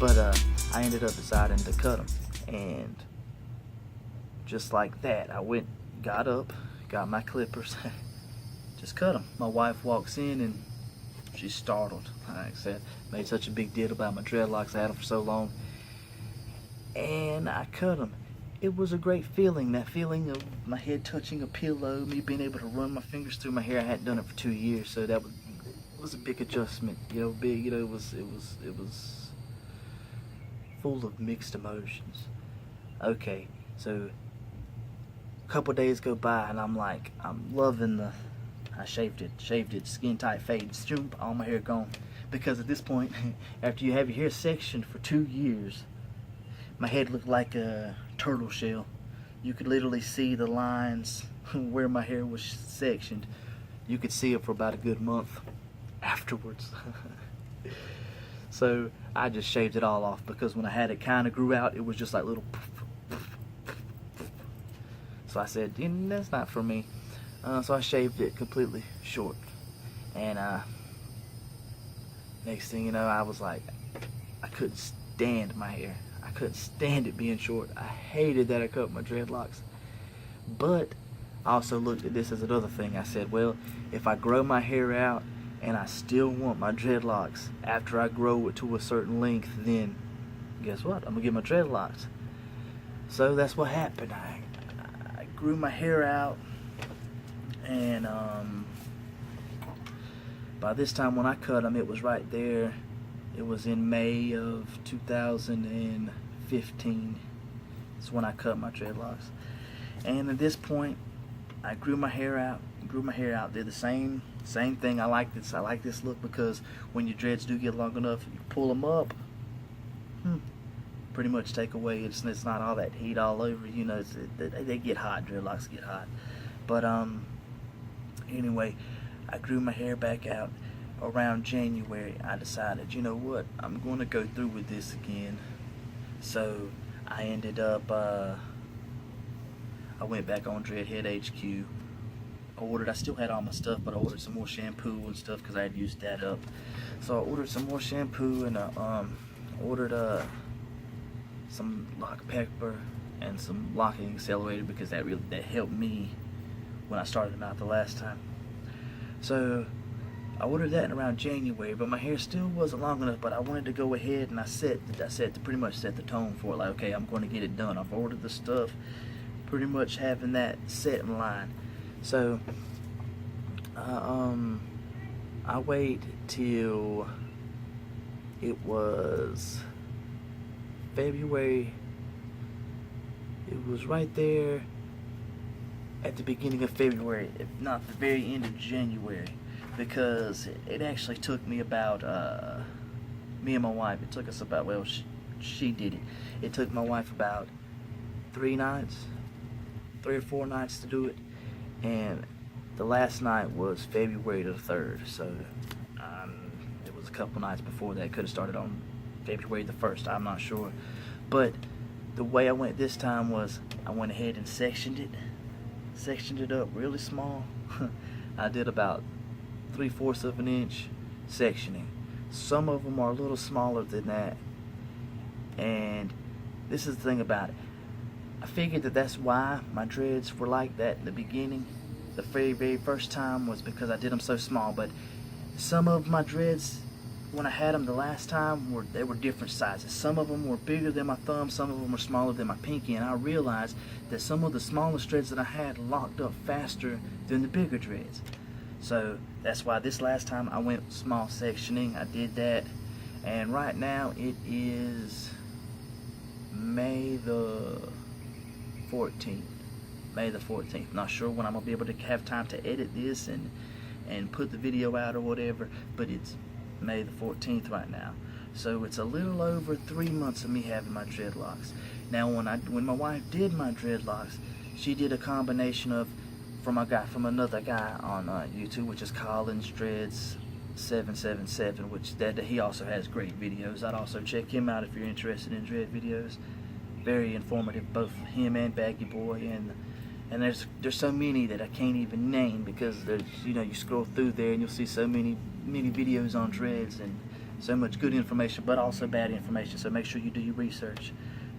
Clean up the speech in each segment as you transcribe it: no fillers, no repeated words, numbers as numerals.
But I ended up deciding to cut them, and just like that, I got up, got my clippers, just cut them. My wife walks in and she's startled. Like I said, made such a big deal about my dreadlocks. I had them for so long, and I cut them. It was a great feeling, that feeling of my head touching a pillow, me being able to run my fingers through my hair. I hadn't done it for 2 years, so that was a big adjustment. Big. It was full of mixed emotions. Okay, so a couple days go by and I'm loving I shaved it, skin tight fade, all my hair gone. Because at this point, after you have your hair sectioned for 2 years, my head looked like a turtle shell. You could literally see the lines where my hair was sectioned. You could see it for about a good month afterwards. So I just shaved it all off, because when I had it kind of grew out, it was just like little poof, poof, poof, poof. So I said, that's not for me. So I shaved it completely short, and next thing you know, I was like, I couldn't stand my hair. I couldn't stand it being short. I hated that I cut my dreadlocks. But I also looked at this as another thing. I said, well, if I grow my hair out and I still want my dreadlocks after I grow it to a certain length, then guess what? I'm gonna get my dreadlocks. So that's what happened. I grew my hair out, and by this time when I cut them, it was right there. It was in May of 2015. That's when I cut my dreadlocks. And at this point, I grew my hair out. Did the same thing. I like this look, because when your dreads do get long enough, you pull them up. Pretty much take away. It's not all that heat all over. They get hot. Dreadlocks get hot. But anyway, I grew my hair back out. Around January, I decided, you know what, I'm going to go through with this again. So I ended up, I went back on Dreadhead HQ. I still had all my stuff, but I ordered some more shampoo and stuff because I had used that up. So I ordered some more shampoo, and ordered some lock pepper and some locking accelerator, because that helped me when I started them out the last time. So I ordered that in around January, but my hair still wasn't long enough. But I wanted to go ahead, and I pretty much set the tone for it. Like, okay, I'm going to get it done. I've ordered the stuff, pretty much having that set in line. So I wait till it was February. It was right there at the beginning of February, if not the very end of January. Because it actually took me about, me and my wife, it took us about, well, she did it. It took my wife about 3 or 4 nights to do it. And the last night was February the 3rd. So it was a couple nights before that. Could have started on February the 1st. I'm not sure. But the way I went this time was I went ahead and sectioned it up really small. I did about 3/4 of an inch sectioning. Some of them are a little smaller than that, and this is the thing about it. I figured that's why my dreads were like that in the beginning. The very first time was because I did them so small. But some of my dreads, when I had them the last time, they were different sizes. Some of them were bigger than my thumb, some of them were smaller than my pinky, and I realized that some of the smallest dreads that I had locked up faster than the bigger dreads. So that's why this last time I went small sectioning. I did that, and right now it is May the 14th. May the 14th. Not sure when I'm gonna be able to have time to edit this and put the video out or whatever, but it's May the 14th right now. So it's a little over 3 months of me having my dreadlocks. Now when my wife did my dreadlocks, she did a combination of from another guy on YouTube, which is Collins Dreads 777, which he also has great videos. I'd also check him out if you're interested in dread videos. Very informative, both him and Baggy Boy, And there's so many that I can't even name, because there's, you know, you scroll through there and you'll see so many videos on dreads and so much good information, but also bad information. So make sure you do your research.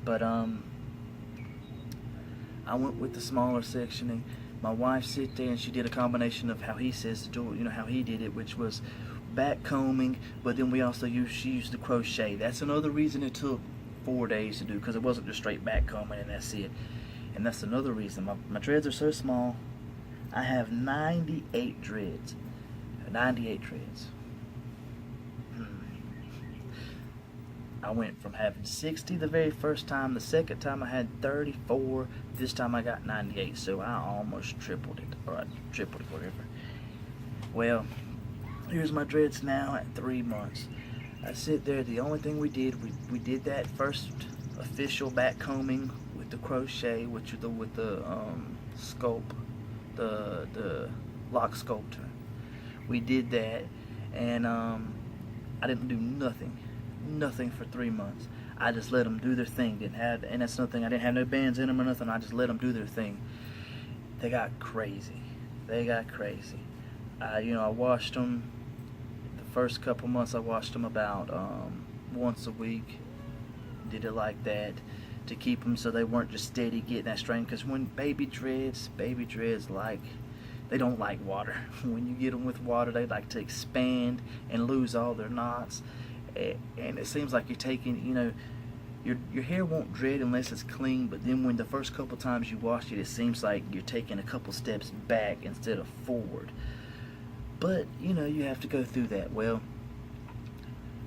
But I went with the smaller sectioning. My wife sit there and she did a combination of how he says to do it, you know, how he did it, which was back combing, but then she used the crochet. That's another reason it took 4 days to do, because it wasn't just straight back combing and that's it. And that's another reason. My dreads are so small. I have 98 dreads. 98 dreads. I went from having 60 the very first time. The second time I had 34. This time I got 98. So I almost tripled it. Or I tripled it, whatever. Well, here's my dreads now at 3 months. I sit there. The only thing we did that first official back combing with the crochet, with the sculpt, the lock sculptor. We did that, and I didn't do nothing for 3 months. I just let them do their thing. And that's nothing. I didn't have no bands in them or nothing. I just let them do their thing. They got crazy. You know, I washed them. The first couple months I washed them about once a week. Did it like that to keep them so they weren't just steady getting that strain. Because when baby dreads they don't like water. When you get them with water, they like to expand and lose all their knots. And it seems like you're taking, you know, your hair won't dread unless it's clean, but then when the first couple times you wash it, it seems like you're taking a couple steps back instead of forward. But, you know, you have to go through that. Well,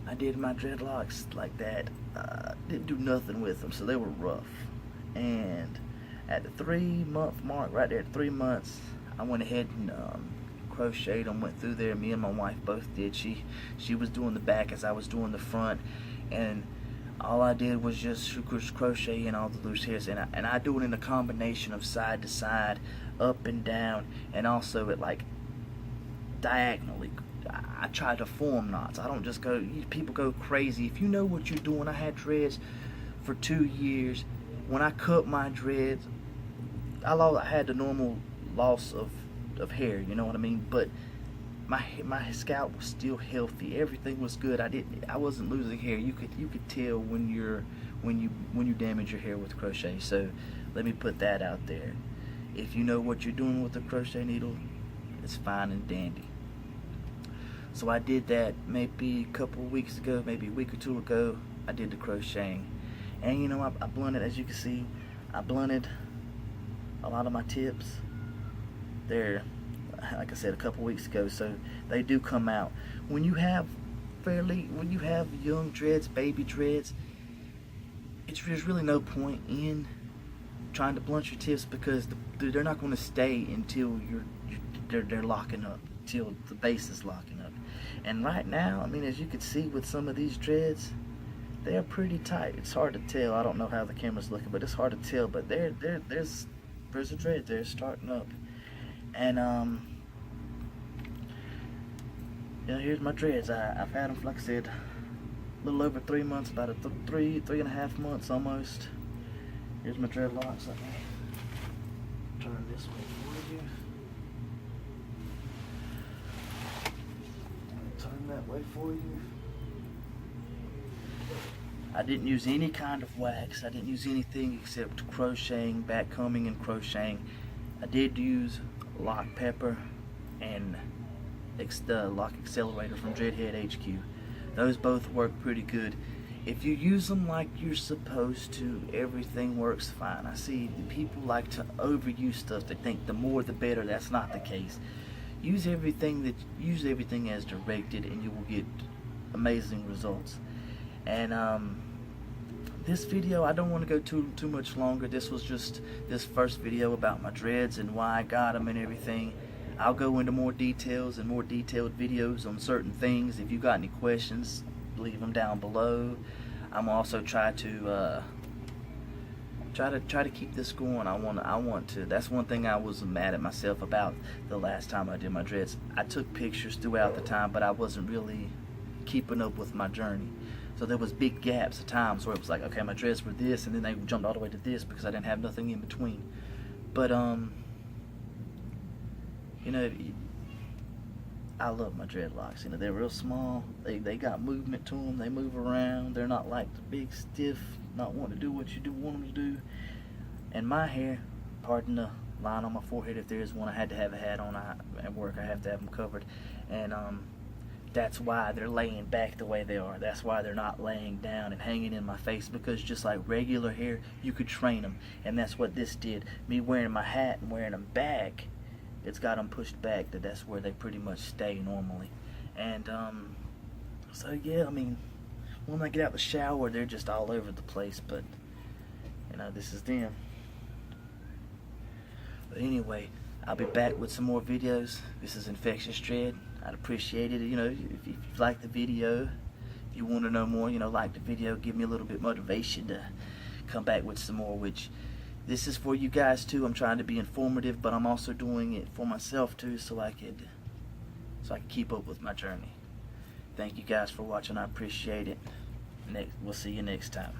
I did my dreadlocks like that. Didn't do nothing with them, so they were rough. And at the 3-month mark, right there at 3 months, I went ahead and crocheted them, went through there. Me and my wife both did. She was doing the back as I was doing the front, and all I did was just crochet in all the loose hairs, and I do it in a combination of side to side, up and down, and also it like diagonally. I try to form knots. I don't just go. People go crazy. If you know what you're doing, I had dreads for 2 years. When I cut my dreads, I had the normal loss of hair, you know what I mean, but my scalp was still healthy. Everything was good. I wasn't losing hair. You could tell when you damage your hair with crochet. So let me put that out there. If you know what you're doing with the crochet needle, it's fine and dandy. So I did that maybe a couple of weeks ago, maybe a week or two ago. I did the crocheting, and you know, I blunted, as you can see, I blunted a lot of my tips. They're, like I said, a couple weeks ago, so they do come out. When you have young dreads, baby dreads, there's really no point in trying to blunt your tips, because they're not going to stay until they're locking up, till the base is locking up. And right now, I mean, as you can see with some of these dreads, they are pretty tight. It's hard to tell. I don't know how the camera's looking, but it's hard to tell. But there's a dread there starting up. And you know, here's my dreads. I've had them, like I said, a little over 3 months, about three and a half months almost. Here's my dreadlocks. Let me turn this way for you. Turn that way for you. I didn't use any kind of wax. I didn't use anything except crocheting, back combing, and crocheting. I did use lock pepper and the lock accelerator from Dreadhead HQ. Those both work pretty good. If you use them like you're supposed to, everything works fine. I see people like to overuse stuff. They think the more the better. That's not the case. Use everything as directed, and you will get amazing results. And this video, I don't want to go too much longer. This was just this first video about my dreads and why I got them and everything. I'll go into more details and more detailed videos on certain things. If you got any questions, leave them down below. I'm also try to keep this going. I want to. That's one thing I was mad at myself about the last time I did my dreads. I took pictures throughout the time, but I wasn't really keeping up with my journey. So there was big gaps of times where it was like, okay, my dreads were this, and then they jumped all the way to this because I didn't have nothing in between. But you know, I love my dreadlocks. You know, they're real small. They got movement to them. They move around. They're not like the big stiff, not wanting to do what you do want them to do. And my hair, pardon the line on my forehead if there is one, I had to have a hat on at work. I have to have them covered. And that's why they're laying back the way they are. That's why they're not laying down and hanging in my face, because just like regular hair, you could train them. And that's what this did. Me wearing my hat and wearing them back, it's got them pushed back, that's where they pretty much stay normally. And so yeah, I mean, when I get out the shower, they're just all over the place, but you know, this is them. But anyway, I'll be back with some more videos. This is Infectious Dread. I'd appreciate it, you know, if you like the video, if you want to know more, you know, like the video, give me a little bit motivation to come back with some more, which this is for you guys too. I'm trying to be informative, but I'm also doing it for myself too, so I can keep up with my journey. Thank you guys for watching. I appreciate it. We'll see you next time.